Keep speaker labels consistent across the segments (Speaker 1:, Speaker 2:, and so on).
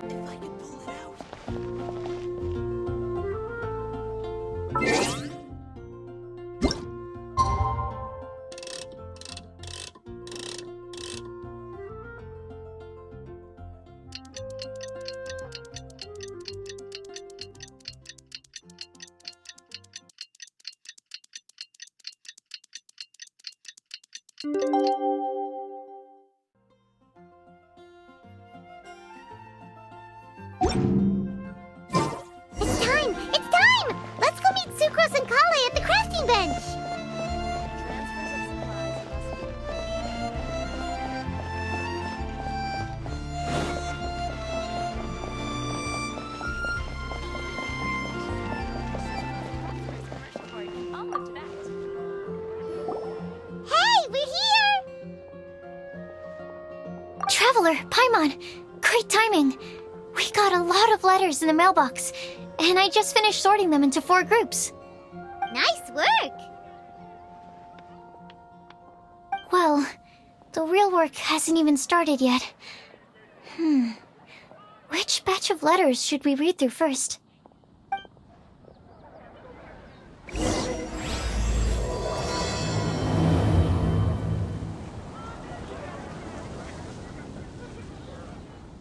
Speaker 1: If I could pull it out.
Speaker 2: It's time! It's time! Let's go meet Sucrose and Kale at the crafting bench! Hey, we're here! Traveler, Paimon, great timing. We got a lot of letters in the mailbox, and I just finished sorting them into 4 groups. Nice work! Well, the real work hasn't even started yet. Which batch of letters should we read through first?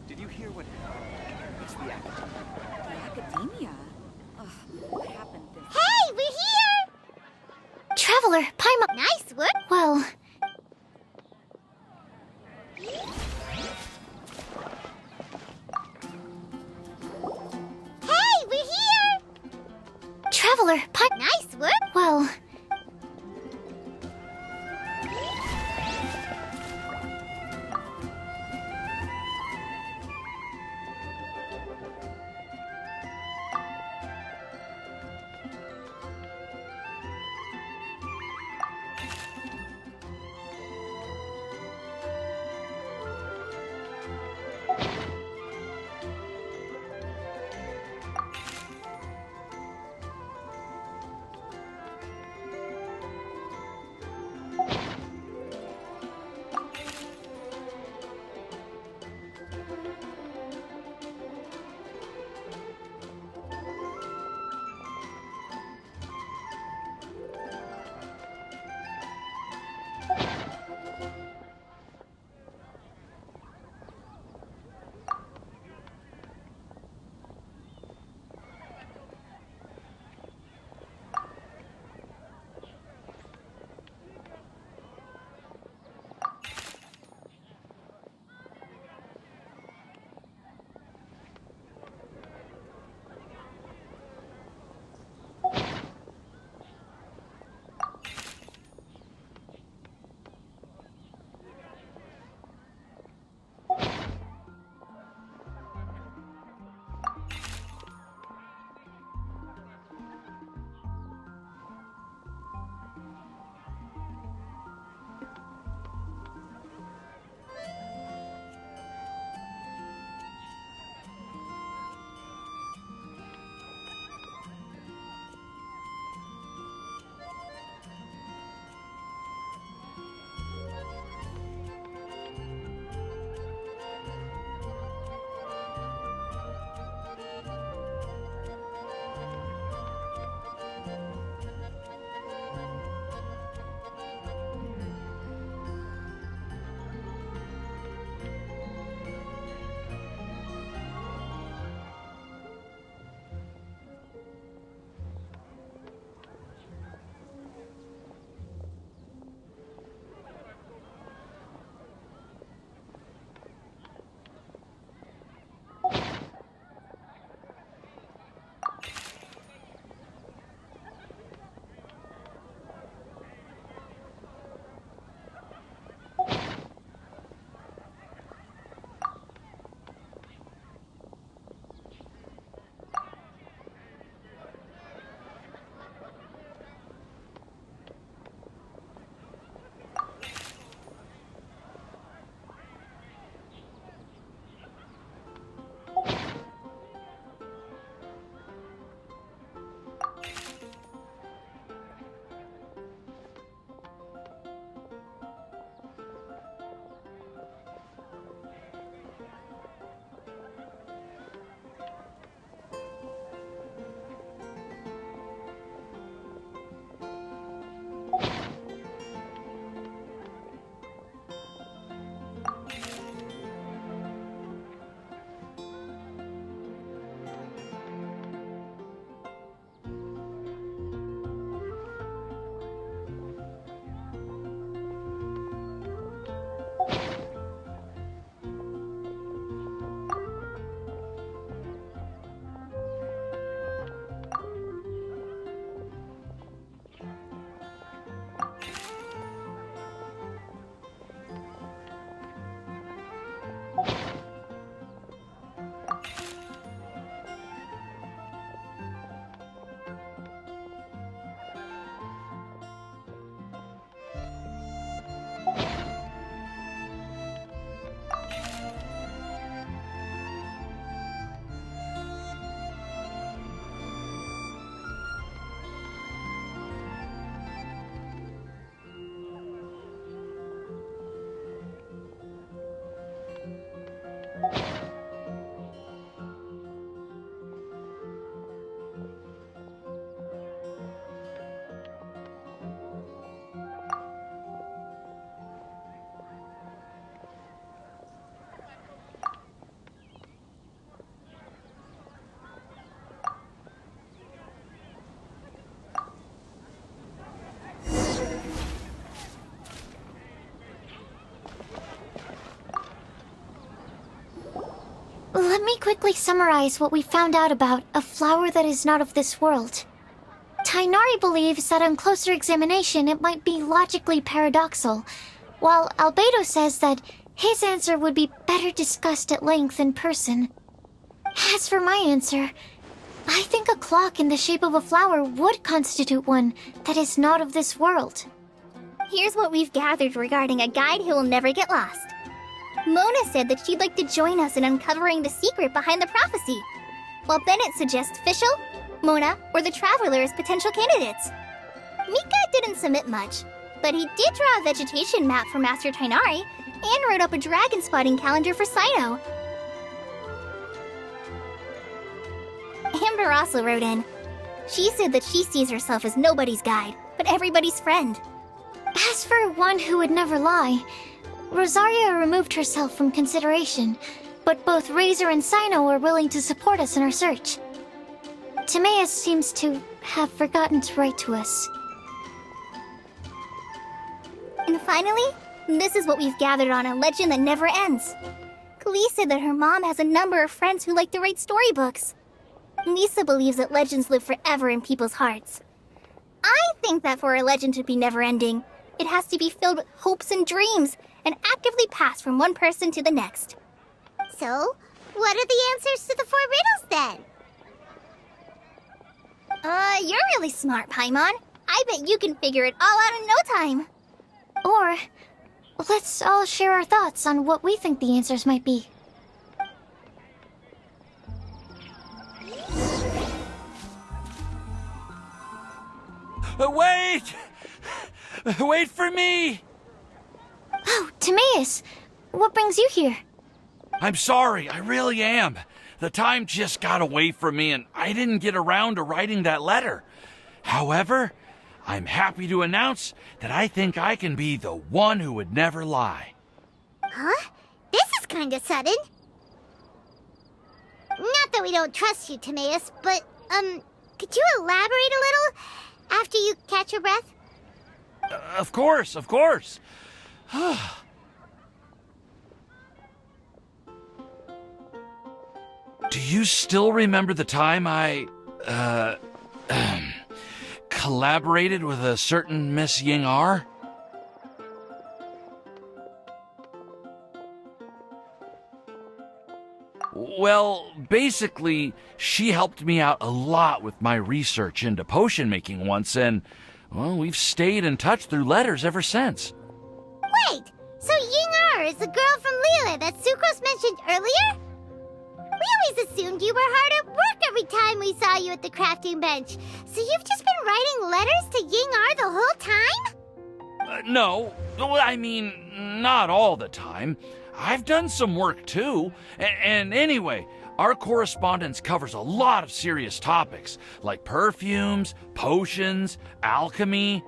Speaker 1: Did you hear what happened? It's the
Speaker 3: Academia? Ugh, what happened this?
Speaker 2: Hey, we're here! Traveler, Paimon. Nice work. Well... Hey, we're here! Traveler, Paimon. Nice work. Well... me quickly summarize what we found out about a flower that is not of this world. Tainari believes that on closer examination it might be logically paradoxal, while Albedo says that his answer would be better discussed at length in person. As for my answer, I think a clock in the shape of a flower would constitute one that is not of this world.
Speaker 4: Here's what we've gathered regarding a guide who will never get lost. Mona said that she'd like to join us in uncovering the secret behind the prophecy, while Bennett suggests Fischl, Mona, or the Traveler as potential candidates. Mika didn't submit much, but he did draw a vegetation map for Master Tainari and wrote up a dragon spotting calendar for Saito. Amber also wrote in. She said that she sees herself as nobody's guide, but everybody's friend.
Speaker 2: As for one who would never lie, Rosaria removed herself from consideration, but both Razor and Sino are willing to support us in our search. Timaeus seems to have forgotten to write to us.
Speaker 4: And finally, this is what we've gathered on a legend that never ends. Klee said that her mom has a number of friends who like to write storybooks. Lisa believes that legends live forever in people's hearts. I think that for a legend to be never-ending, it has to be filled with hopes and dreams and actively passed from one person to the next.
Speaker 5: So, what are the answers to the 4 riddles then?
Speaker 4: You're really smart, Paimon. I bet you can figure it all out in no time.
Speaker 2: Or, let's all share our thoughts on what we think the answers might be.
Speaker 1: Wait! Wait for me!
Speaker 2: Oh, Timaeus! What brings you here?
Speaker 1: I'm sorry, I really am. The time just got away from me and I didn't get around to writing that letter. However, I'm happy to announce that I think I can be the one who would never lie.
Speaker 5: Huh? This is kinda sudden. Not that we don't trust you, Timaeus, but, could you elaborate a little after you catch your breath?
Speaker 1: Of course, of course. Do you still remember the time I, collaborated with a certain Miss Ying-R? Well, basically, she helped me out a lot with my research into potion making once, and, well, we've stayed in touch through letters ever since.
Speaker 5: Wait, so Ying-R is the girl from Liyue that Sucrose mentioned earlier? We always assumed you were hard at work every time we saw you at the crafting bench. So you've just been writing letters to Ying-R the whole time?
Speaker 1: No, I mean, not all the time. I've done some work too. And anyway, our correspondence covers a lot of serious topics, like perfumes, potions, alchemy.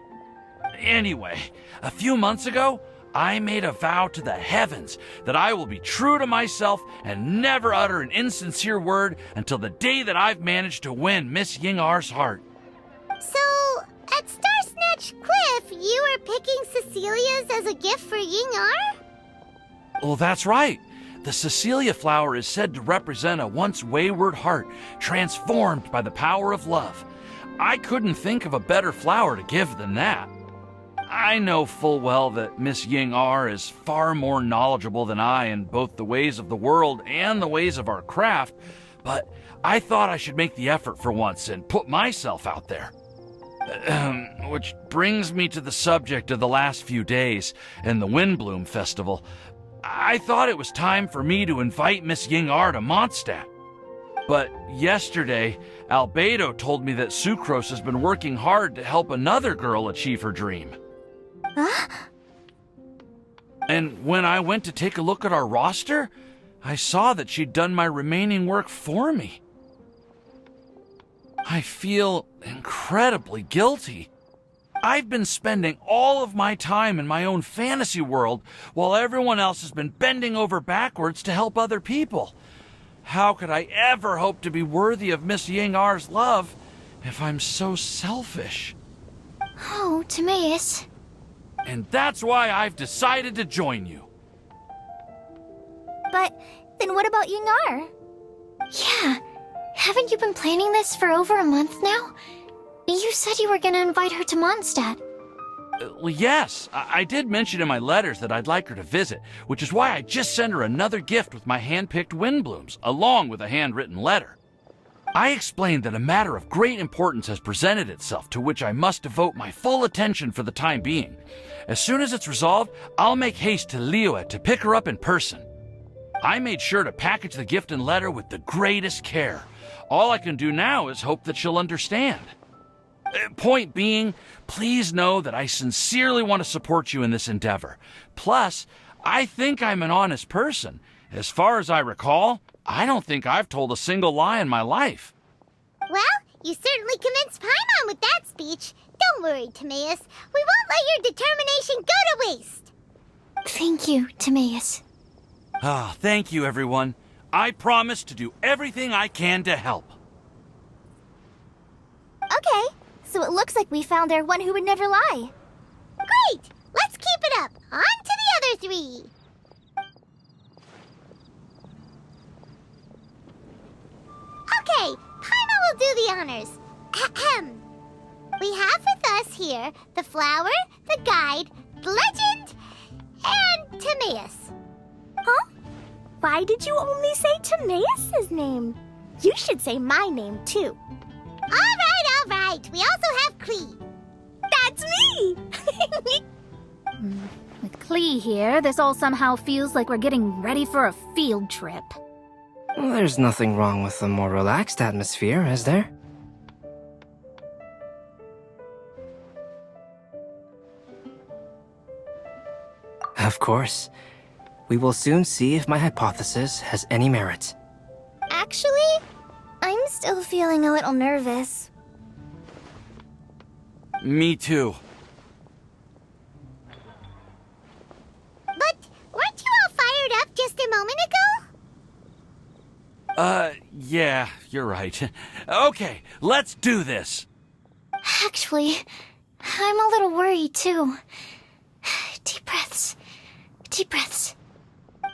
Speaker 1: Anyway, a few months ago, I made a vow to the heavens that I will be true to myself and never utter an insincere word until the day that I've managed to win Miss Ying-R's heart.
Speaker 5: So, at Star Snatch Cliff, you were picking Cecilia's as a gift for Ying-R?
Speaker 1: Well, that's right. The Cecilia flower is said to represent a once wayward heart transformed by the power of love. I couldn't think of a better flower to give than that. I know full well that Miss Ying-R is far more knowledgeable than I in both the ways of the world and the ways of our craft, but I thought I should make the effort for once and put myself out there. Which brings me to the subject of the last few days and the Windblume Festival. I thought it was time for me to invite Miss Ying-R to Mondstadt. But yesterday, Albedo told me that Sucrose has been working hard to help another girl achieve her dream.
Speaker 4: Huh?
Speaker 1: And when I went to take a look at our roster, I saw that she'd done my remaining work for me. I feel incredibly guilty. I've been spending all of my time in my own fantasy world while everyone else has been bending over backwards to help other people. How could I ever hope to be worthy of Miss Ying-R's love if I'm so selfish?
Speaker 2: Oh, Timaeus.
Speaker 1: And that's why I've decided to join you.
Speaker 4: But then what about Ying-R?
Speaker 2: Yeah. Haven't you been planning this for over a month now? You said you were gonna invite her to Mondstadt.
Speaker 1: Well, yes, I did mention in my letters that I'd like her to visit, which is why I just sent her another gift with my hand-picked Windblooms, along with a handwritten letter. I explained that a matter of great importance has presented itself to which I must devote my full attention for the time being. As soon as it's resolved, I'll make haste to Liyue to pick her up in person. I made sure to package the gift and letter with the greatest care. All I can do now is hope that she'll understand. Point being, please know that I sincerely want to support you in this endeavor. Plus, I think I'm an honest person. As far as I recall, I don't think I've told a single lie in my life.
Speaker 5: Well, you certainly convinced Paimon with that speech. Don't worry, Timaeus. We won't let your determination go to waste.
Speaker 2: Thank you, Timaeus.
Speaker 1: Ah, thank you, everyone. I promise to do everything I can to help.
Speaker 4: Okay, so it looks like we found our one who would never lie.
Speaker 5: Great! Let's keep it up. On to the other three. Okay, Paimon will do the honors. Ahem. We have with us here the flower, the guide, the legend, and Timaeus.
Speaker 4: Huh? Why did you only say Timaeus' name? You should say my name, too.
Speaker 5: All right. We also have Klee.
Speaker 4: That's me! With Klee here, this all somehow feels like we're getting ready for a field trip.
Speaker 6: Well, there's nothing wrong with a more relaxed atmosphere, is there? Of course. We will soon see if my hypothesis has any merit.
Speaker 4: Actually, I'm still feeling a little nervous.
Speaker 1: Me too.
Speaker 5: But weren't you all fired up just a moment ago?
Speaker 1: Yeah, you're right. Okay, let's do this.
Speaker 2: Actually, I'm a little worried too. Deep breaths. Deep breaths.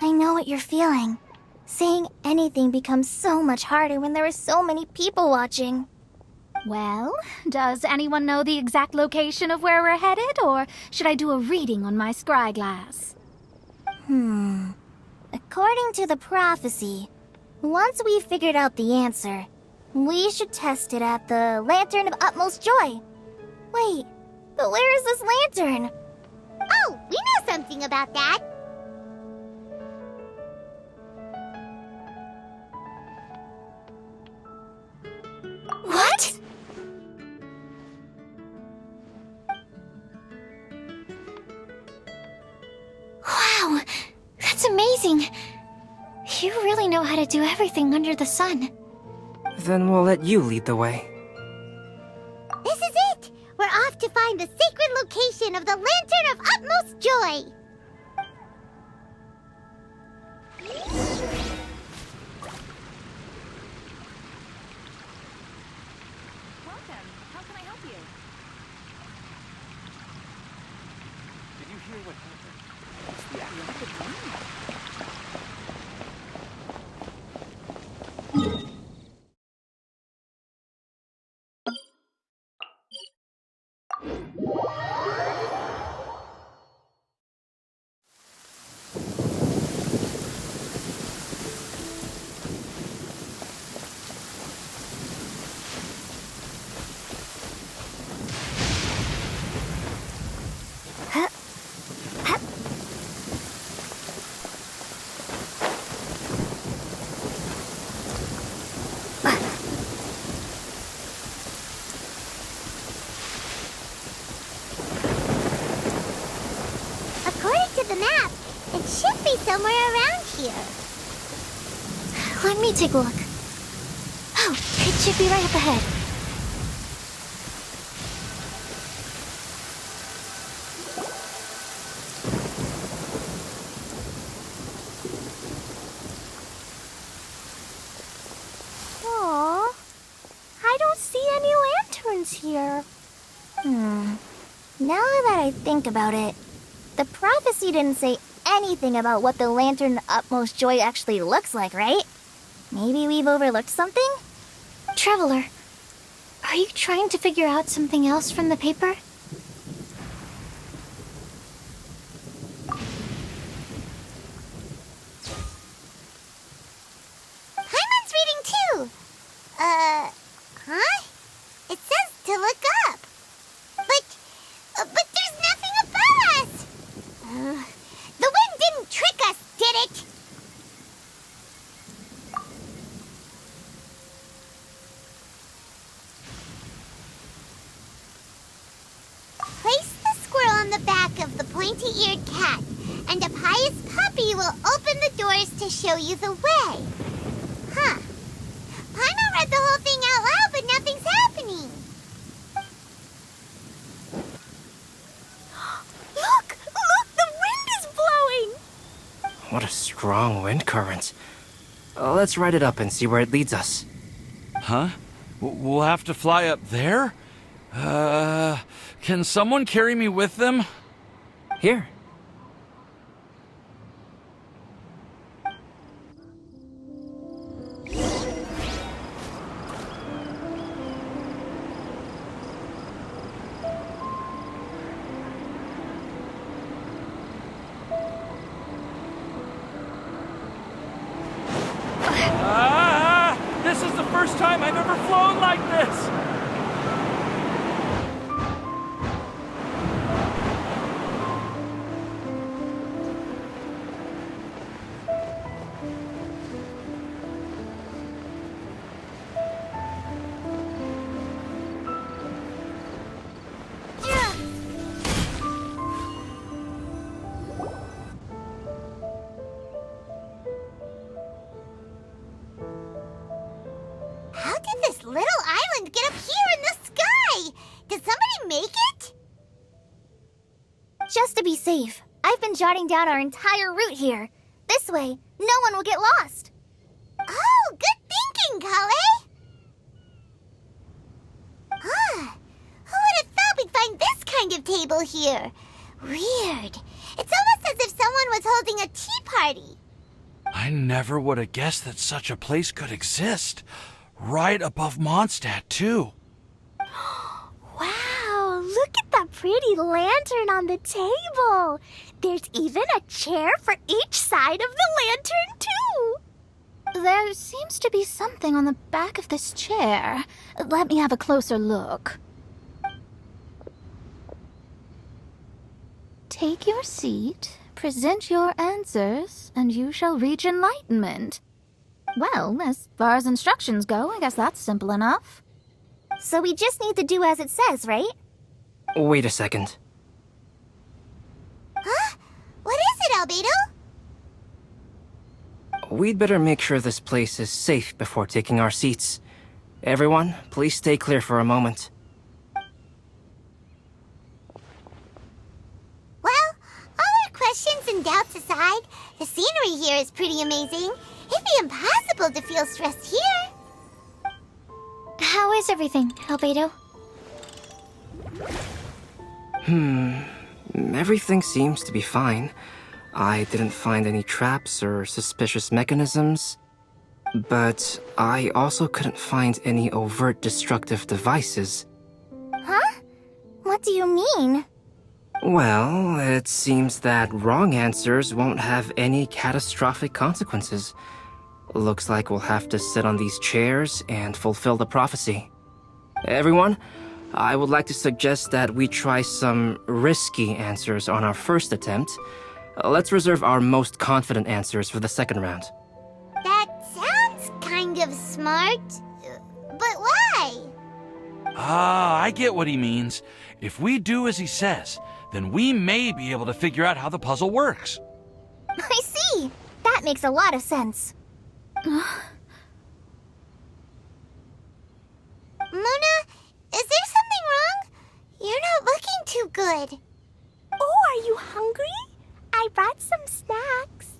Speaker 4: I know what you're feeling. Saying anything becomes so much harder when there are so many people watching. Well, does anyone know the exact location of where we're headed, or should I do a reading on my scry glass? According to the prophecy, once we've figured out the answer, we should test it at the Lantern of Utmost Joy. Wait, but where is this lantern?
Speaker 5: Oh, we know something about that.
Speaker 2: What? Wow, that's amazing. You really know how to do everything under the sun.
Speaker 6: Then we'll let you lead the way.
Speaker 5: This is it. We're off to find the sacred location of the Lantern of Utmost Joy.
Speaker 3: Welcome. How can I help you?
Speaker 1: Did you hear what happened?
Speaker 3: The academia.
Speaker 5: According to the map, it should be somewhere around here.
Speaker 2: Let me take a look. Oh, it should be right up ahead.
Speaker 4: Aw, I don't see any lanterns here. Now that I think about it, the prophecy didn't say anything about what the Lantern of Utmost Joy actually looks like, right? Maybe we've overlooked something?
Speaker 2: Traveler, are you trying to figure out something else from the paper?
Speaker 5: Paimon's reading too. Huh? It says to look up. But there's nothing above us. The wind didn't trick us, did it? Place the squirrel on the back of the pointy-eared cat, and a pious puppy will open the doors to show you the way. Huh. Paimon read the whole thing out loud, but nothing's happening.
Speaker 4: Look! The wind is blowing!
Speaker 6: What a strong wind current. Let's ride it up and see where it leads us.
Speaker 1: Huh? We'll have to fly up there? Can someone carry me with them?
Speaker 6: Here.
Speaker 1: This is the first time I've ever flown like this!
Speaker 5: How did this little island get up here in the sky? Did somebody make it?
Speaker 4: Just to be safe, I've been jotting down our entire route here. This way, no one will get lost.
Speaker 5: Oh, good thinking, Kale. Who would have thought we'd find this kind of table here? Weird. It's almost as if someone was holding a tea party.
Speaker 1: I never would have guessed that such a place could exist. Right above Mondstadt, too.
Speaker 4: Wow, look at that pretty lantern on the table. There's even a chair for each side of the lantern, too.
Speaker 2: There seems to be something on the back of this chair. Let me have a closer look. Take your seat, present your answers, and you shall reach enlightenment. Well, as far as instructions go, I guess that's simple enough.
Speaker 4: So we just need to do as it says, right?
Speaker 6: Wait a second.
Speaker 5: Huh? What is it, Albedo?
Speaker 6: We'd better make sure this place is safe before taking our seats. Everyone, please stay clear for a moment.
Speaker 5: Well, all our questions and doubts aside, the scenery here is pretty amazing. It'd be impossible to feel stressed here.
Speaker 2: How is everything, Albedo?
Speaker 6: Everything seems to be fine. I didn't find any traps or suspicious mechanisms. But I also couldn't find any overt destructive devices.
Speaker 4: Huh? What do you mean?
Speaker 6: Well, it seems that wrong answers won't have any catastrophic consequences. Looks like we'll have to sit on these chairs and fulfill the prophecy. Everyone, I would like to suggest that we try some risky answers on our first attempt. Let's reserve our most confident answers for the second round.
Speaker 5: That sounds kind of smart. But why?
Speaker 1: I get what he means. If we do as he says, then we may be able to figure out how the puzzle works.
Speaker 4: I see. That makes a lot of sense.
Speaker 5: Mona, is there something wrong? You're not looking too good.
Speaker 4: Oh, are you hungry? I brought some snacks.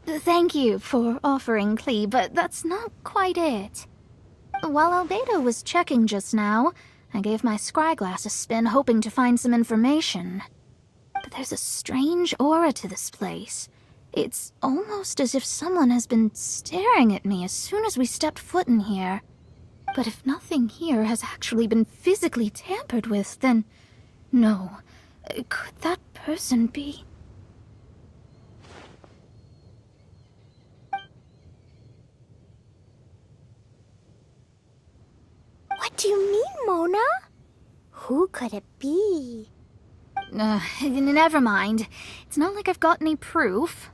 Speaker 2: Thank you for offering, Klee, but that's not quite it. While Albedo was checking just now, I gave my scryglass a spin hoping to find some information. But there's a strange aura to this place. It's almost as if someone has been staring at me as soon as we stepped foot in here. But if nothing here has actually been physically tampered with, then no. Could that person be?
Speaker 5: What do you mean, Mona? Who could it be?
Speaker 2: Never mind. It's not like I've got any proof.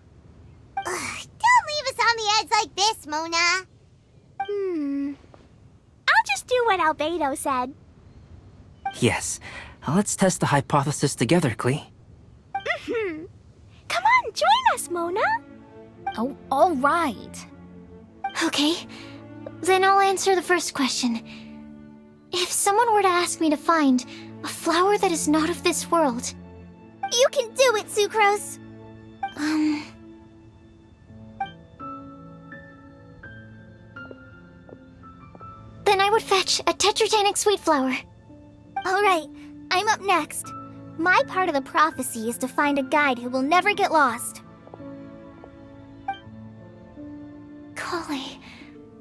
Speaker 5: Don't leave us on the edge like this, Mona. I'll just do what Albedo said.
Speaker 6: Yes. Let's test the hypothesis together, Klee.
Speaker 5: Come on, join us, Mona.
Speaker 2: Oh, all right. Okay, then I'll answer the first question. If someone were to ask me to find a flower that is not of this world...
Speaker 5: You can do it, Sucrose.
Speaker 2: Then I would fetch a tetragenic sweet flower.
Speaker 4: Alright, I'm up next. My part of the prophecy is to find a guide who will never get lost.
Speaker 2: Kali,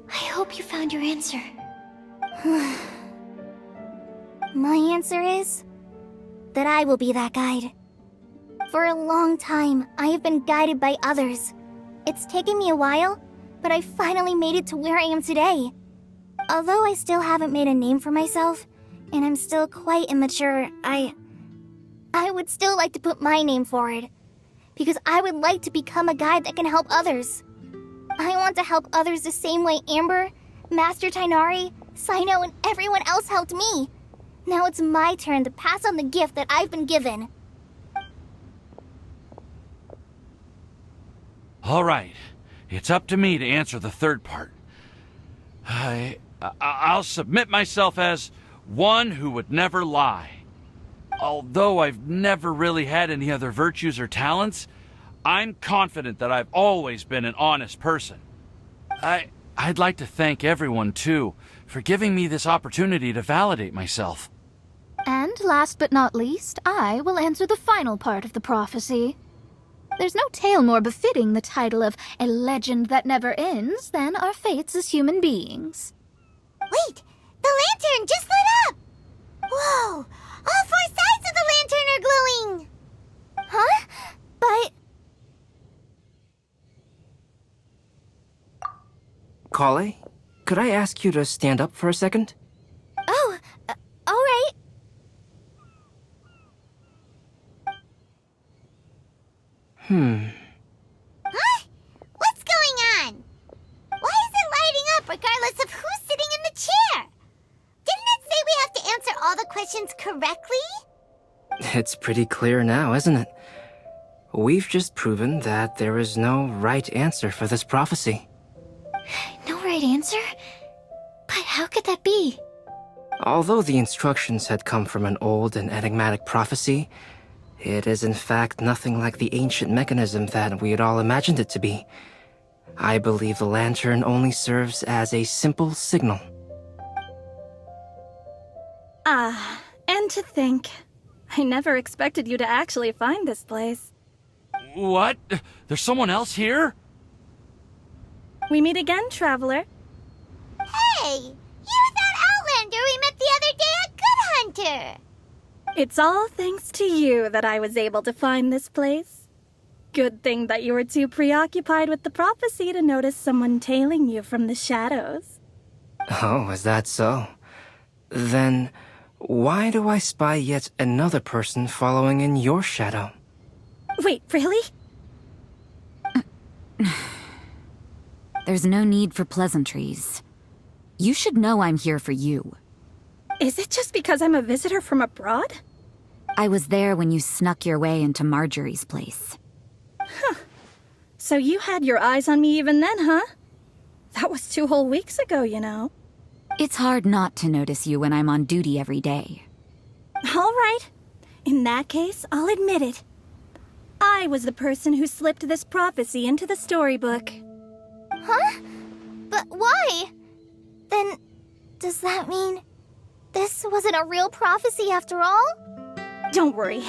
Speaker 2: I hope you found your answer.
Speaker 4: My answer is that I will be that guide. For a long time, I have been guided by others. It's taken me a while, but I finally made it to where I am today. Although I still haven't made a name for myself, and I'm still quite immature, I would still like to put my name forward. Because I would like to become a guide that can help others. I want to help others the same way Amber, Master Tighnari, Cyno, and everyone else helped me. Now it's my turn to pass on the gift that I've been given.
Speaker 1: All right, it's up to me to answer the third part. I'll submit myself as one who would never lie. Although I've never really had any other virtues or talents, I'm confident that I've always been an honest person. I'd like to thank everyone, too, for giving me this opportunity to validate myself.
Speaker 2: And last but not least, I will answer the final part of the prophecy. There's no tale more befitting the title of a legend that never ends than our fates as human beings.
Speaker 5: Wait, the lantern just lit up! Whoa, all four sides of the lantern are glowing!
Speaker 4: Huh? But...
Speaker 6: Kale, could I ask you to stand up for a second?
Speaker 4: Oh, alright.
Speaker 5: Huh? What's going on? Why is it lighting up regardless of who's sitting in the chair? Didn't it say we have to answer all the questions correctly?
Speaker 6: It's pretty clear now, isn't it? We've just proven that there is no right answer for this prophecy.
Speaker 2: No right answer? But how could that be?
Speaker 6: Although the instructions had come from an old and enigmatic prophecy, it is in fact nothing like the ancient mechanism that we had all imagined it to be. I believe the lantern only serves as a simple signal.
Speaker 3: And to think, I never expected you to actually find this place.
Speaker 1: What? There's someone else here?
Speaker 3: We meet again, traveler.
Speaker 5: Hey, you're that Outlander we met the other day at Good Hunter.
Speaker 3: It's all thanks to you that I was able to find this place. Good thing that you were too preoccupied with the prophecy to notice someone tailing you from the shadows.
Speaker 6: Oh, is that so? Then, why do I spy yet another person following in your shadow?
Speaker 3: Wait, really?
Speaker 7: There's no need for pleasantries. You should know I'm here for you.
Speaker 3: Is it just because I'm a visitor from abroad?
Speaker 7: I was there when you snuck your way into Marjorie's place.
Speaker 3: So you had your eyes on me even then, huh? That was 2 whole weeks ago, you know.
Speaker 7: It's hard not to notice you when I'm on duty every day.
Speaker 3: All right. In that case, I'll admit it. I was the person who slipped this prophecy into the storybook.
Speaker 4: Huh? But why? Then, does that mean this wasn't a real prophecy after all?
Speaker 3: Don't worry.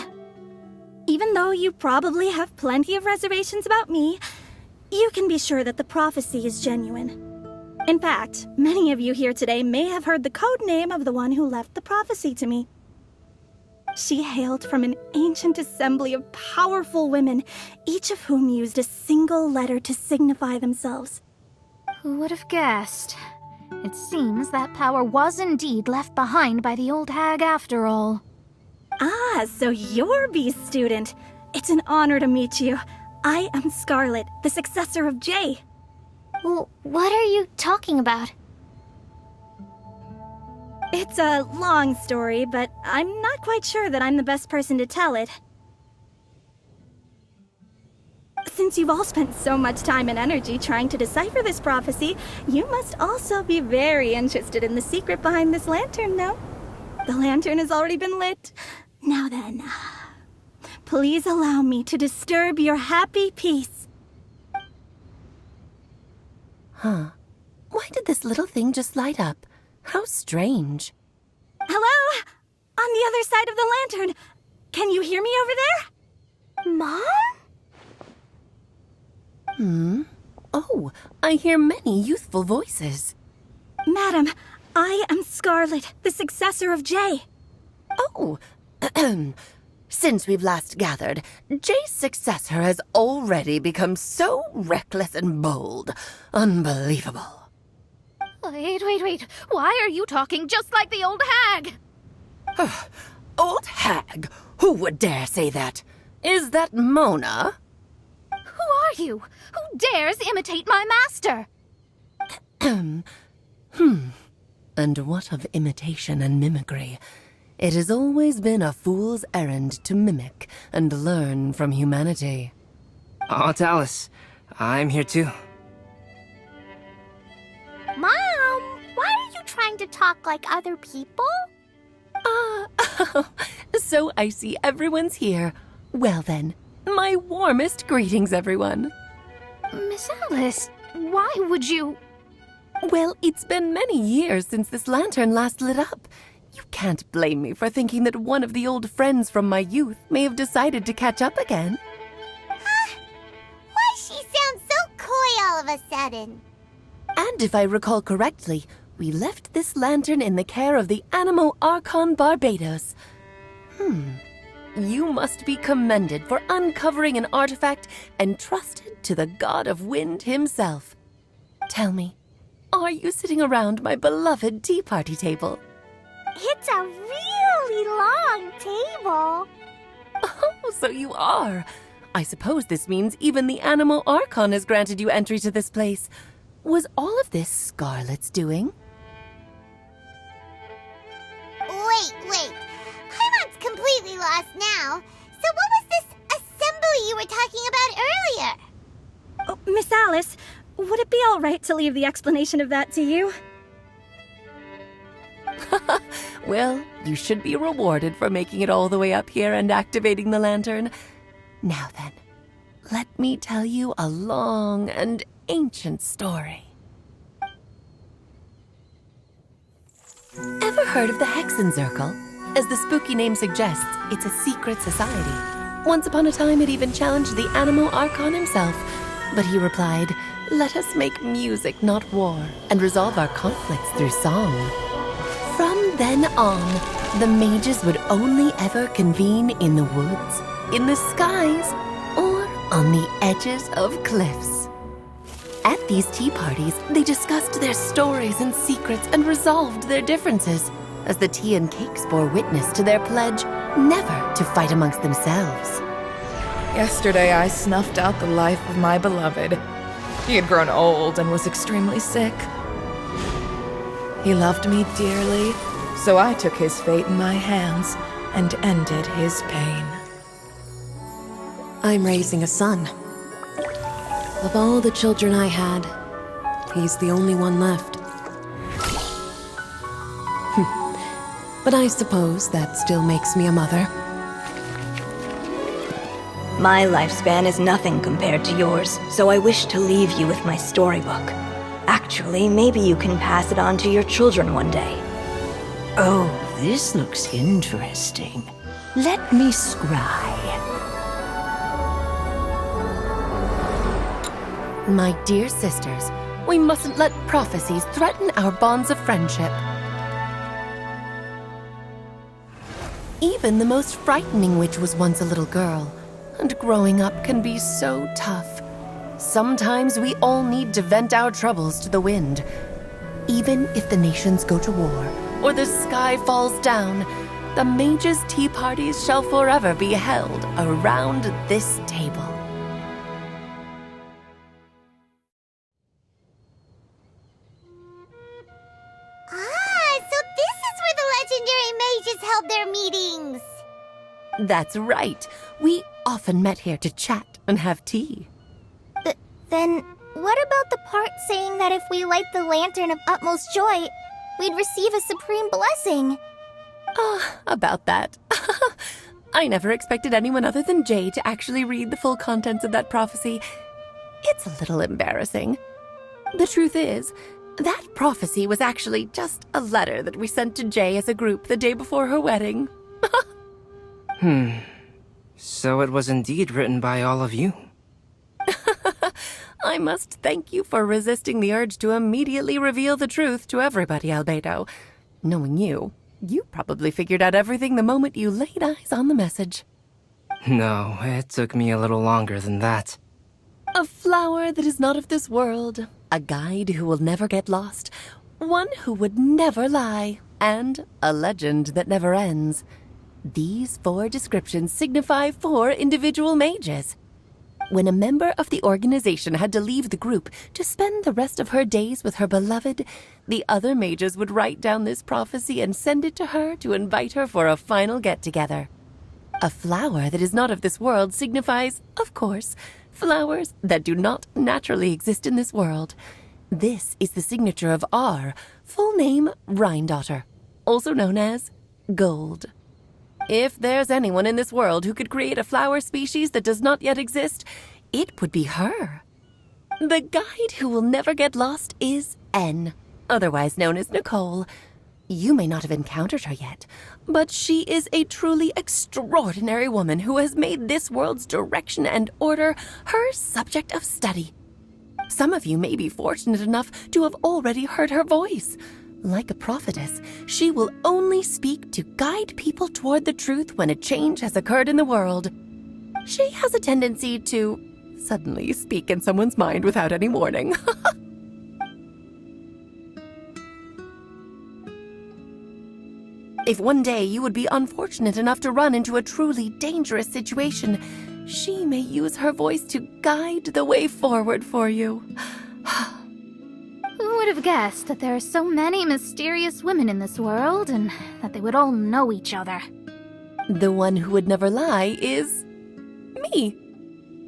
Speaker 3: Even though you probably have plenty of reservations about me, you can be sure that the prophecy is genuine. In fact, many of you here today may have heard the code name of the one who left the prophecy to me. She hailed from an ancient assembly of powerful women, each of whom used a single letter to signify themselves.
Speaker 2: Who would have guessed? It seems that power was indeed left behind by the old hag after all.
Speaker 3: Ah, so you're B's student. It's an honor to meet you. I am Scarlet, the successor of Jay.
Speaker 2: Well, what are you talking about?
Speaker 3: It's a long story, but I'm not quite sure that I'm the best person to tell it. Since you've all spent so much time and energy trying to decipher this prophecy, you must also be very interested in the secret behind this lantern, no? The lantern has already been lit. Now then, please allow me to disturb your happy peace.
Speaker 8: Huh. Why did this little thing just light up? How strange.
Speaker 3: Hello? On the other side of the lantern. Can you hear me over there? Mom?
Speaker 8: Oh, I hear many youthful voices.
Speaker 3: Madam, I am Scarlet, the successor of Jay.
Speaker 8: Oh, since we've last gathered, Jay's successor has already become so reckless and bold. Unbelievable.
Speaker 9: Wait. Why are you talking just like the old hag?
Speaker 8: Old hag? Who would dare say that? Is that Mona?
Speaker 9: Who are you? Who dares imitate my master?
Speaker 8: And what of imitation and mimicry? It has always been a fool's errand to mimic and learn from humanity.
Speaker 6: Oh, Talus, I'm here too.
Speaker 5: Mom, why are you trying to talk like other people?
Speaker 8: So I see everyone's here. Well then, my warmest greetings, everyone.
Speaker 9: Miss Alice, why would you...
Speaker 8: Well, it's been many years since this lantern last lit up. You can't blame me for thinking that one of the old friends from my youth may have decided to catch up again.
Speaker 5: Why she sounds so coy all of a sudden?
Speaker 8: And if I recall correctly, we left this lantern in the care of the Animo Archon Barbados. You must be commended for uncovering an artifact entrusted to the god of wind himself. Tell me, are you sitting around my beloved tea party table?
Speaker 5: It's a really long table.
Speaker 8: Oh, so you are. I suppose this means even the Animo Archon has granted you entry to this place. Was all of this Scarlet's doing?
Speaker 5: Wait. Paimon's completely lost now. So what was this assembly you were talking about earlier?
Speaker 3: Oh, Miss Alice, would it be all right to leave the explanation of that to you?
Speaker 8: Well, you should be rewarded for making it all the way up here and activating the lantern. Now then, let me tell you a long and ancient story. Ever heard of the Hexenzirkel? As the spooky name suggests, it's a secret society. Once upon a time, it even challenged the Animo Archon himself. But he replied, "Let us make music, not war, and resolve our conflicts through song." From then on, the mages would only ever convene in the woods, in the skies, or on the edges of cliffs. At these tea parties, they discussed their stories and secrets and resolved their differences, as the tea and cakes bore witness to their pledge never to fight amongst themselves.
Speaker 10: Yesterday I snuffed out the life of my beloved. He had grown old and was extremely sick. He loved me dearly, so I took his fate in my hands and ended his pain.
Speaker 8: I'm raising a son. Of all the children I had, he's the only one left. But I suppose that still makes me a mother.
Speaker 11: My lifespan is nothing compared to yours, so I wish to leave you with my storybook. Actually, maybe you can pass it on to your children one day.
Speaker 12: Oh, this looks interesting. Let me scry.
Speaker 8: My dear sisters, we mustn't let prophecies threaten our bonds of friendship. Even the most frightening witch was once a little girl, and growing up can be so tough. Sometimes we all need to vent our troubles to the wind. Even if the nations go to war, or the sky falls down, the mages' tea parties shall forever be held around this table.
Speaker 5: So this is where the legendary mages held their meetings.
Speaker 8: That's right. We often met here to chat and have tea.
Speaker 4: Then, what about the part saying that if we light the lantern of utmost joy, we'd receive a supreme blessing?
Speaker 8: About that. I never expected anyone other than Jay to actually read the full contents of that prophecy. It's a little embarrassing. The truth is, that prophecy was actually just a letter that we sent to Jay as a group the day before her wedding.
Speaker 6: So it was indeed written by all of you.
Speaker 8: I must thank you for resisting the urge to immediately reveal the truth to everybody, Albedo. Knowing you, you probably figured out everything the moment you laid eyes on the message.
Speaker 6: No, it took me a little longer than that.
Speaker 8: A flower that is not of this world, a guide who will never get lost, one who would never lie, and a legend that never ends. These 4 descriptions signify 4 individual mages. When a member of the organization had to leave the group to spend the rest of her days with her beloved, the other mages would write down this prophecy and send it to her to invite her for a final get-together. A flower that is not of this world signifies, of course, flowers that do not naturally exist in this world. This is the signature of our full name, Rhindaughter, also known as Gold. If there's anyone in this world who could create a flower species that does not yet exist, it would be her. The guide who will never get lost is N, otherwise known as Nicole. You may not have encountered her yet, but she is a truly extraordinary woman who has made this world's direction and order her subject of study. Some of you may be fortunate enough to have already heard her voice. Like a prophetess, she will only speak to guide people toward the truth when a change has occurred in the world. She has a tendency to suddenly speak in someone's mind without any warning. If one day you would be unfortunate enough to run into a truly dangerous situation, she may use her voice to guide the way forward for you.
Speaker 9: Who would have guessed that there are so many mysterious women in this world and that they would all know each other?
Speaker 8: The one who would never lie is me.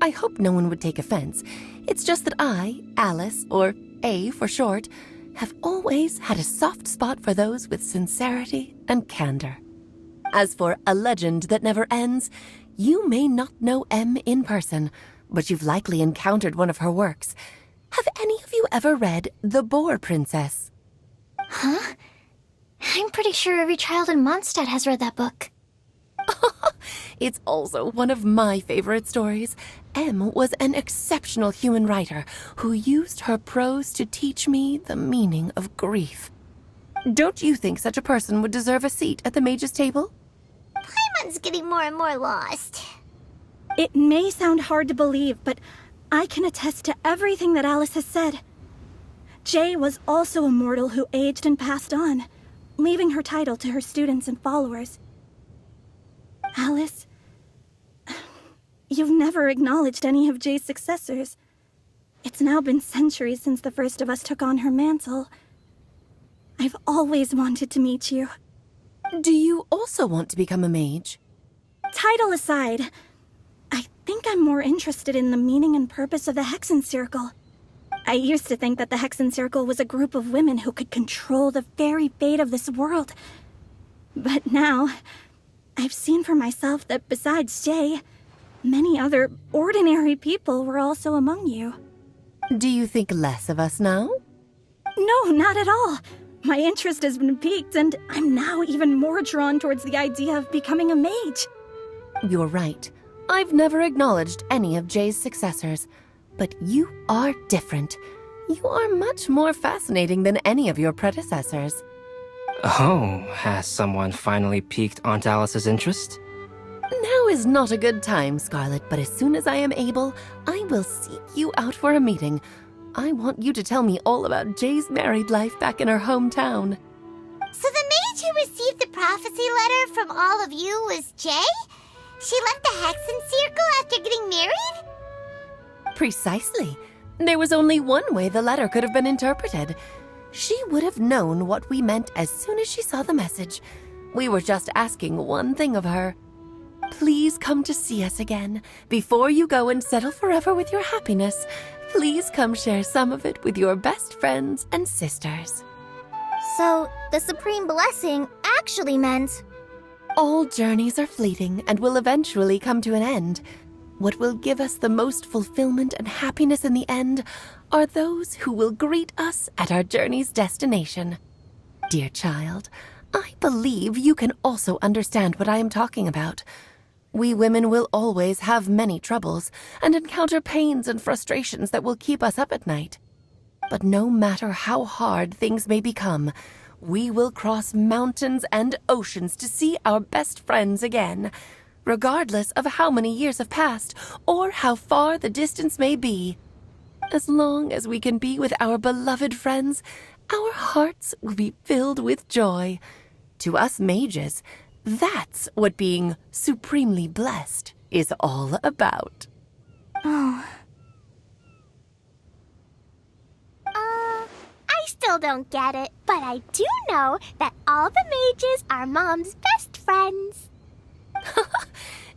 Speaker 8: I hope no one would take offense. It's just that I, Alice, or A for short, have always had a soft spot for those with sincerity and candor. As for a legend that never ends, you may not know M in person, but you've likely encountered one of her works. Have any of you ever read The Boar Princess?
Speaker 2: Huh? I'm pretty sure every child in Mondstadt has read that book.
Speaker 8: It's also one of my favorite stories. M was an exceptional human writer who used her prose to teach me the meaning of grief. Don't you think such a person would deserve a seat at the mage's table?
Speaker 5: Paimon's getting more and more lost.
Speaker 3: It may sound hard to believe, but I can attest to everything that Alice has said. Jay was also a mortal who aged and passed on, leaving her title to her students and followers. Alice, you've never acknowledged any of Jay's successors. It's now been centuries since the first of us took on her mantle. I've always wanted to meet you.
Speaker 8: Do you also want to become a mage?
Speaker 3: Title aside, I think I'm more interested in the meaning and purpose of the Hexen Circle. I used to think that the Hexen Circle was a group of women who could control the very fate of this world. But now, I've seen for myself that besides Jay, many other ordinary people were also among you.
Speaker 8: Do you think less of us now?
Speaker 3: No, not at all. My interest has been piqued, and I'm now even more drawn towards the idea of becoming a mage.
Speaker 8: You're right. I've never acknowledged any of Jay's successors. But you are different. You are much more fascinating than any of your predecessors.
Speaker 6: Oh, has someone finally piqued Aunt Alice's interest?
Speaker 8: Now is not a good time, Scarlet, but as soon as I am able, I will seek you out for a meeting. I want you to tell me all about Jay's married life back in her hometown.
Speaker 5: So the mage who received the prophecy letter from all of you was Jay? She left the Hexen Circle after getting married?
Speaker 8: Precisely. There was only one way the letter could have been interpreted. She would have known what we meant as soon as she saw the message. We were just asking one thing of her. Please come to see us again. Before you go and settle forever with your happiness, please come share some of it with your best friends and sisters.
Speaker 4: So, the Supreme Blessing actually meant...
Speaker 8: All journeys are fleeting and will eventually come to an end. What will give us the most fulfillment and happiness in the end are those who will greet us at our journey's destination. Dear child, I believe you can also understand what I am talking about. We women will always have many troubles and encounter pains and frustrations that will keep us up at night. But no matter how hard things may become, we will cross mountains and oceans to see our best friends again, regardless of how many years have passed or how far the distance may be. As long as we can be with our beloved friends, our hearts will be filled with joy. To us mages, that's what being supremely blessed is all about.
Speaker 5: I still don't get it, but I do know that all the mages are Mom's best friends.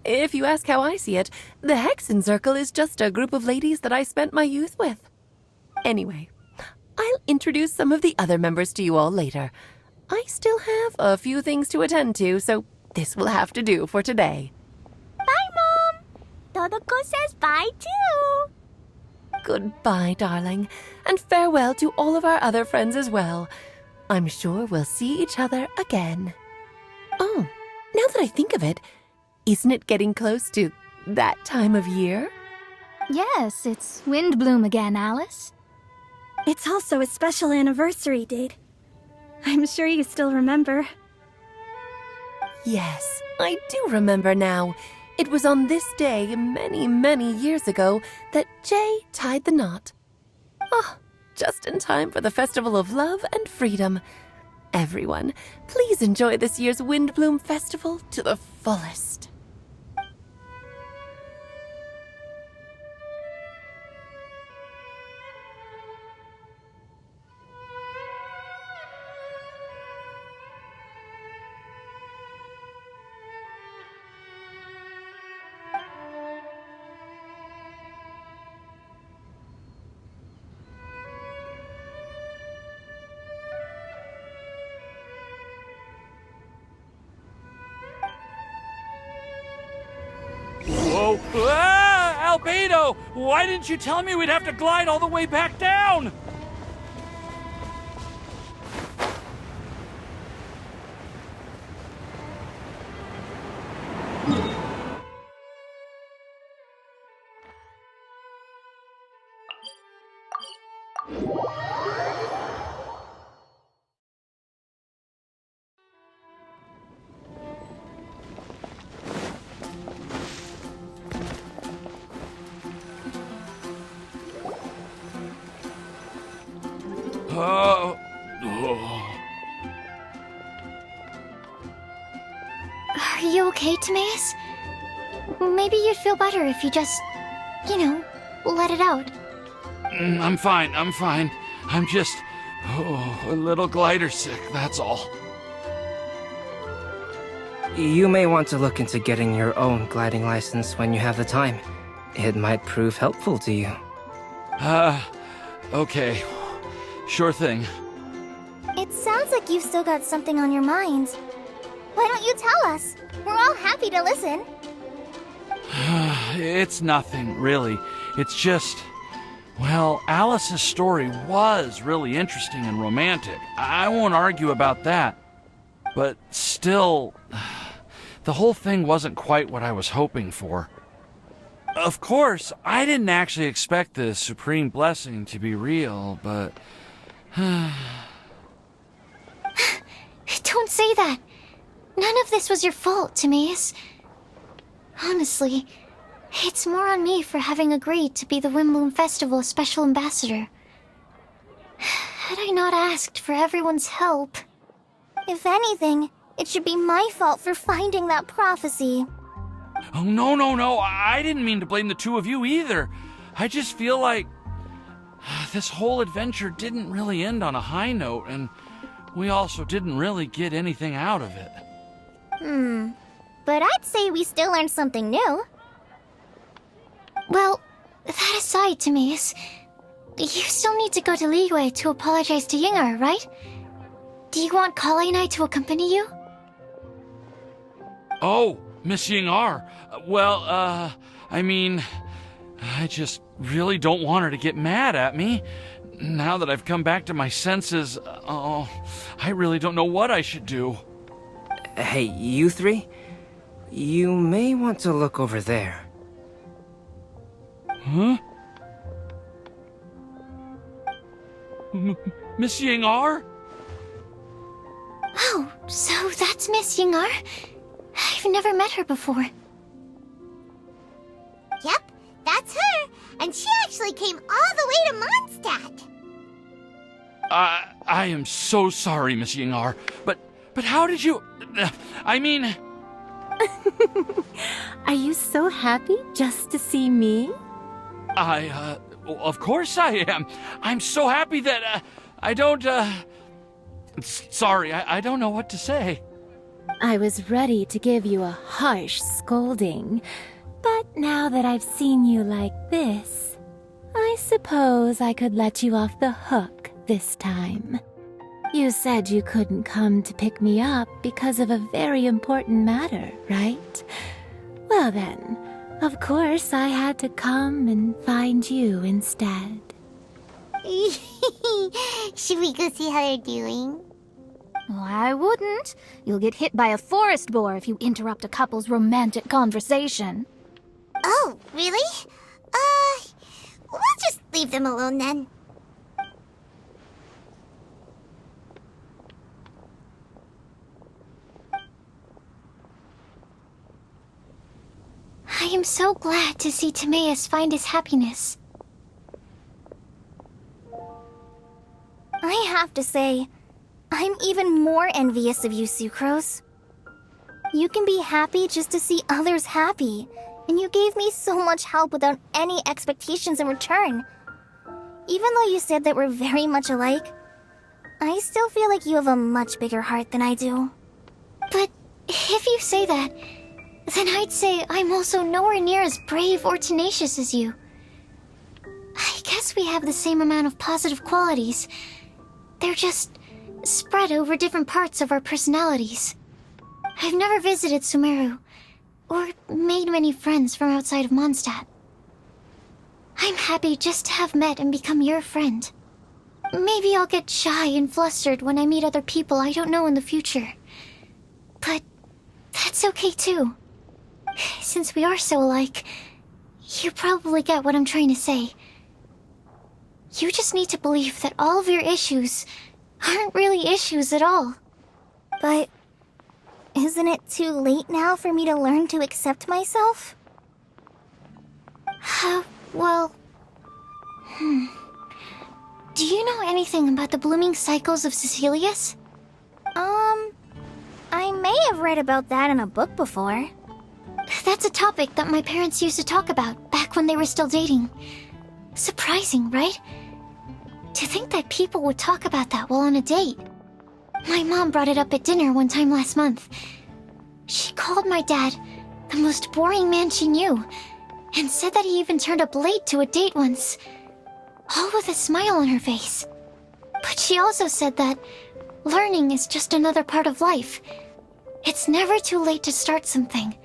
Speaker 8: If you ask how I see it, the Hexen Circle is just a group of ladies that I spent my youth with. Anyway, I'll introduce some of the other members to you all later. I still have a few things to attend to, so this will have to do for today.
Speaker 5: Bye, Mom. Todoko says bye, too.
Speaker 8: Goodbye, darling, and farewell to all of our other friends as well. I'm sure we'll see each other again. Oh, now that I think of it, isn't it getting close to that time of year?
Speaker 9: Yes, it's Windblume again, Alice.
Speaker 3: It's also a special anniversary date. I'm sure you still remember.
Speaker 8: Yes, I do remember now. It was on this day many, many years ago that Jay tied the knot. Ah, just in time for the Festival of Love and Freedom. Everyone, please enjoy this year's Windblume Festival to the fullest.
Speaker 1: Whoa! Ah! Albedo! Why didn't you tell me we'd have to glide all the way back down?
Speaker 2: Are you okay, Timaeus? Maybe you'd feel better if you just, let it out.
Speaker 1: I'm fine. I'm just, a little glider sick, that's all.
Speaker 6: You may want to look into getting your own gliding license when you have the time. It might prove helpful to you.
Speaker 1: Okay. Sure thing.
Speaker 4: It sounds like you've still got something on your mind. Why don't you tell us? We're all happy to listen.
Speaker 1: It's nothing, really. It's just... Well, Alice's story was really interesting and romantic. I won't argue about that. But still, the whole thing wasn't quite what I was hoping for. Of course, I didn't actually expect the supreme blessing to be real, but...
Speaker 2: Don't say that. None of this was your fault, Timaeus. Honestly, it's more on me for having agreed to be the Windblume Festival's special ambassador. Had I not asked for everyone's help...
Speaker 4: If anything, it should be my fault for finding that prophecy.
Speaker 1: Oh, no, I didn't mean to blame the two of you either. I just feel like this whole adventure didn't really end on a high note, and we also didn't really get anything out of it.
Speaker 4: But I'd say we still learned something new.
Speaker 2: Well, that aside, Timaeus, you still need to go to Liyue to apologize to Yingar, right? Do you want Kale and I to accompany you?
Speaker 1: Oh, Miss Yingar. Well, I mean, I just really don't want her to get mad at me. Now that I've come back to my senses, I really don't know what I should do.
Speaker 6: Hey, you three? You may want to look over there.
Speaker 1: Huh? Miss Yingar?
Speaker 2: Oh, so that's Miss Yingar? I've never met her before.
Speaker 5: Yep, that's her. And she actually came all the way to Mondstadt.
Speaker 1: I am so sorry, Miss Yingar, but how did you... I mean...
Speaker 12: Are you so happy just to see me?
Speaker 1: Of course I am. I'm so happy that, I don't, Sorry, I don't know what to say.
Speaker 12: I was ready to give you a harsh scolding, but now that I've seen you like this, I suppose I could let you off the hook this time. You said you couldn't come to pick me up because of a very important matter, right? Well then, of course I had to come and find you instead.
Speaker 5: Should we go see how they're doing?
Speaker 9: Oh, I wouldn't. You'll get hit by a forest boar if you interrupt a couple's romantic conversation.
Speaker 5: Oh, really? We'll just leave them alone then.
Speaker 2: I am so glad to see Timaeus find his happiness.
Speaker 4: I have to say, I'm even more envious of you, Sucrose. You can be happy just to see others happy, and you gave me so much help without any expectations in return. Even though you said that we're very much alike, I still feel like you have a much bigger heart than I do.
Speaker 2: But if you say that, then I'd say I'm also nowhere near as brave or tenacious as you. I guess we have the same amount of positive qualities. They're just spread over different parts of our personalities. I've never visited Sumeru, or made many friends from outside of Mondstadt. I'm happy just to have met and become your friend. Maybe I'll get shy and flustered when I meet other people I don't know in the future. But that's okay too. Since we are so alike, you probably get what I'm trying to say. You just need to believe that all of your issues aren't really issues at all.
Speaker 4: But isn't it too late now for me to learn to accept myself?
Speaker 2: Well... Do you know anything about the blooming cycles of Cecilius?
Speaker 4: I may have read about that in a book before.
Speaker 2: That's a topic that my parents used to talk about back when they were still dating. Surprising, right? To think that people would talk about that while on a date. My mom brought it up at dinner one time last month. She called my dad the most boring man she knew, and said that he even turned up late to a date once, all with a smile on her face. But she also said that learning is just another part of life. It's never too late to start something,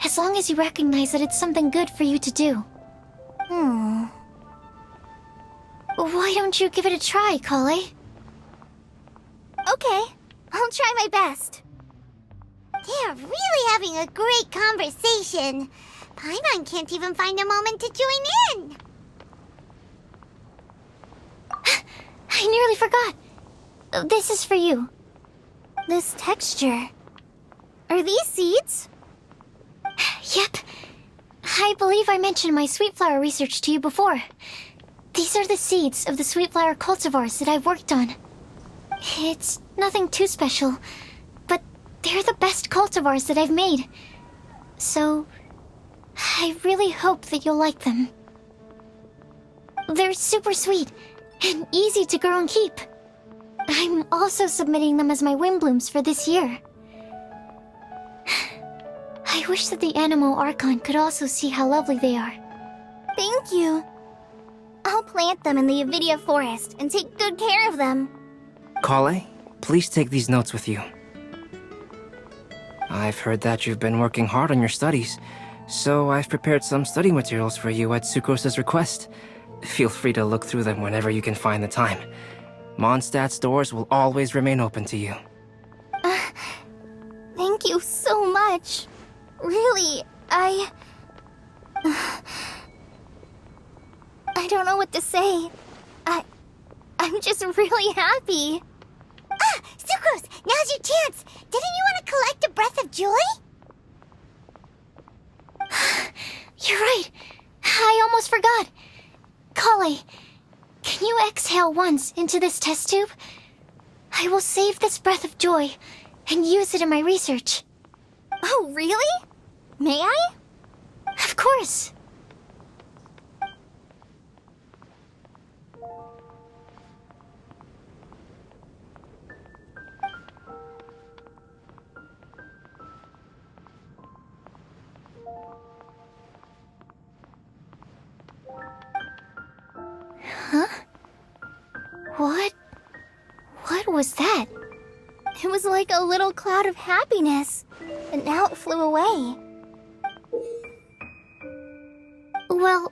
Speaker 2: as long as you recognize that it's something good for you to do. Why don't you give it a try, Kale?
Speaker 4: Okay, I'll try my best.
Speaker 5: They're really having a great conversation. Paimon can't even find a moment to join in.
Speaker 2: I nearly forgot. This is for you.
Speaker 4: This texture. Are these seeds?
Speaker 2: Yep. I believe I mentioned my sweet flower research to you before. These are the seeds of the sweet flower cultivars that I've worked on. It's nothing too special, but they're the best cultivars that I've made. So, I really hope that you'll like them. They're super sweet and easy to grow and keep. I'm also submitting them as my Windblooms for this year. I wish that the Anemo Archon could also see how lovely they are.
Speaker 4: Thank you. I'll plant them in the Avidia forest and take good care of them.
Speaker 6: Kale, please take these notes with you. I've heard that you've been working hard on your studies, so I've prepared some study materials for you at Sucrose's request. Feel free to look through them whenever you can find the time. Mondstadt's doors will always remain open to you.
Speaker 4: Thank you so much. Really, I don't know what to say. I'm just really happy.
Speaker 5: Ah, Sucrose, now's your chance. Didn't you want to collect a breath of joy?
Speaker 2: You're right. I almost forgot. Kale, can you exhale once into this test tube? I will save this breath of joy and use it in my research.
Speaker 4: Oh, really? May I?
Speaker 2: Of course. Huh? What was that?
Speaker 4: It was like a little cloud of happiness, and now it flew away.
Speaker 2: Well,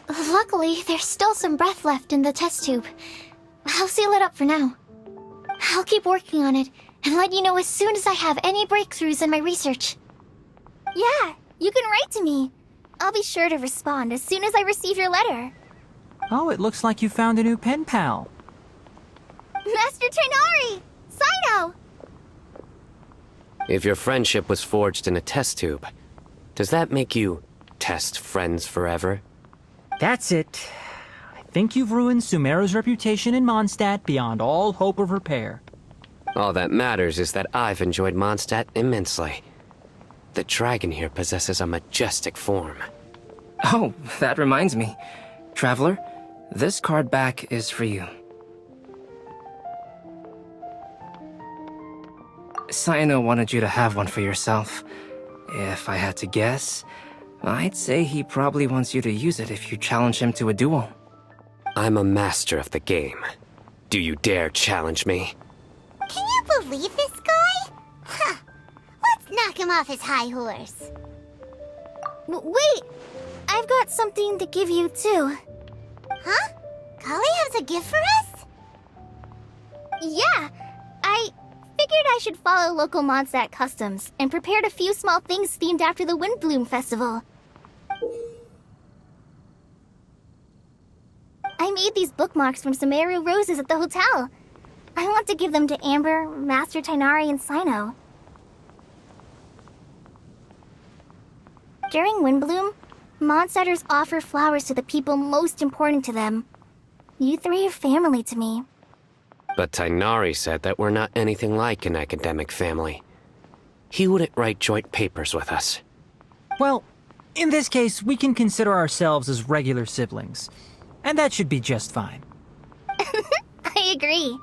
Speaker 2: luckily, there's still some breath left in the test tube. I'll seal it up for now. I'll keep working on it and let you know as soon as I have any breakthroughs in my research.
Speaker 4: Yeah, you can write to me. I'll be sure to respond as soon as I receive your letter.
Speaker 13: Oh, it looks like you found a new pen pal.
Speaker 4: Master Tainari! Sino!
Speaker 14: If your friendship was forged in a test tube, does that make you test friends forever?
Speaker 13: That's it. I think you've ruined Sumeru's reputation in Mondstadt beyond all hope of repair.
Speaker 14: All that matters is that I've enjoyed Mondstadt immensely. The dragon here possesses a majestic form.
Speaker 6: Oh, that reminds me. Traveler, this card back is for you. Sino wanted you to have one for yourself. If I had to guess, I'd say he probably wants you to use it if you challenge him to a duel.
Speaker 14: I'm a master of the game. Do you dare challenge me?
Speaker 5: Can you believe this guy? Huh. Let's knock him off his high horse.
Speaker 4: Wait! I've got something to give you, too.
Speaker 5: Huh? Kale has a gift for us?
Speaker 4: Yeah! I figured I should follow local Mondstadt customs and prepared a few small things themed after the Windblume festival. I made these bookmarks from Sumeru roses at the hotel. I want to give them to Amber, Master Tainari, and Sino. During Windblume, Mondstadters offer flowers to the people most important to them. You three are family to me.
Speaker 14: But Tainari said that we're not anything like an academic family. He wouldn't write joint papers with us.
Speaker 13: Well, in this case, we can consider ourselves as regular siblings. And that should be just fine.
Speaker 4: I agree.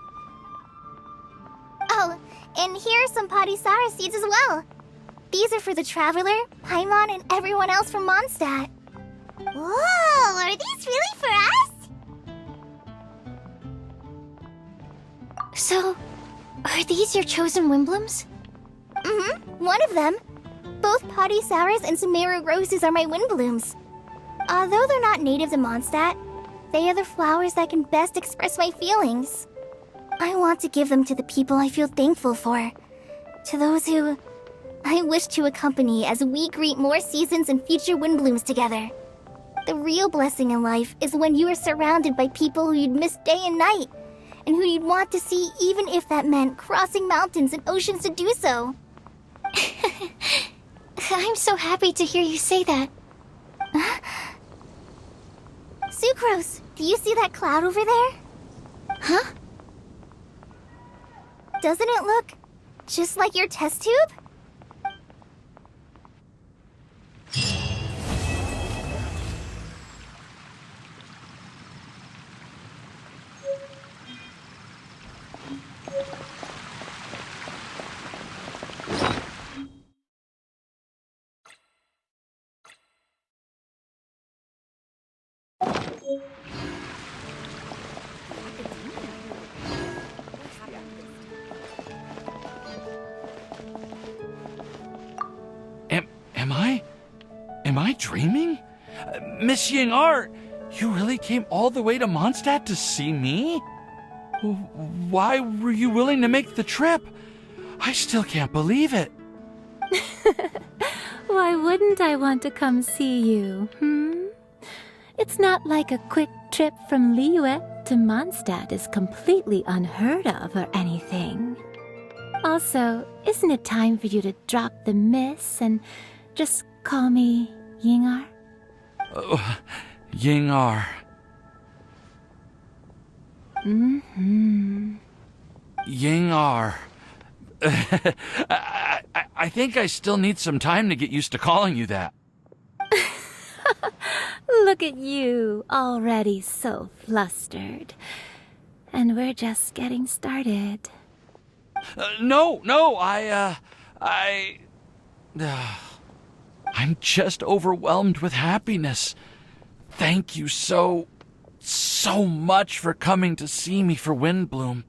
Speaker 4: Oh, and here are some Padisara seeds as well. These are for the Traveler, Paimon, and everyone else from Mondstadt.
Speaker 5: Whoa, are these really for us?
Speaker 2: So, are these your chosen Windblooms?
Speaker 4: Mm-hmm, one of them. Both Padisaras and Sumeru roses are my Windblooms. Although they're not native to Mondstadt, they are the flowers that can best express my feelings. I want to give them to the people I feel thankful for. To those who I wish to accompany as we greet more seasons and future Windblooms together. The real blessing in life is when you are surrounded by people who you'd miss day and night, and who you'd want to see even if that meant crossing mountains and oceans to do so.
Speaker 2: I'm so happy to hear you say that.
Speaker 4: Sucrose, do you see that cloud over there?
Speaker 2: Huh?
Speaker 4: Doesn't it look just like your test tube?
Speaker 1: Am I dreaming? Miss Ying-ar, you really came all the way to Mondstadt to see me? Why were you willing to make the trip? I still can't believe it.
Speaker 12: Why wouldn't I want to come see you, It's not like a quick trip from Liyue to Mondstadt is completely unheard of or anything. Also, isn't it time for you to drop the miss and just call me Ying-ar?
Speaker 1: Ying-ar. Ying-ar. I think I still need some time to get used to calling you that.
Speaker 12: Look at you, already so flustered. And we're just getting started.
Speaker 1: No, I'm just overwhelmed with happiness. Thank you so much for coming to see me for Windblume.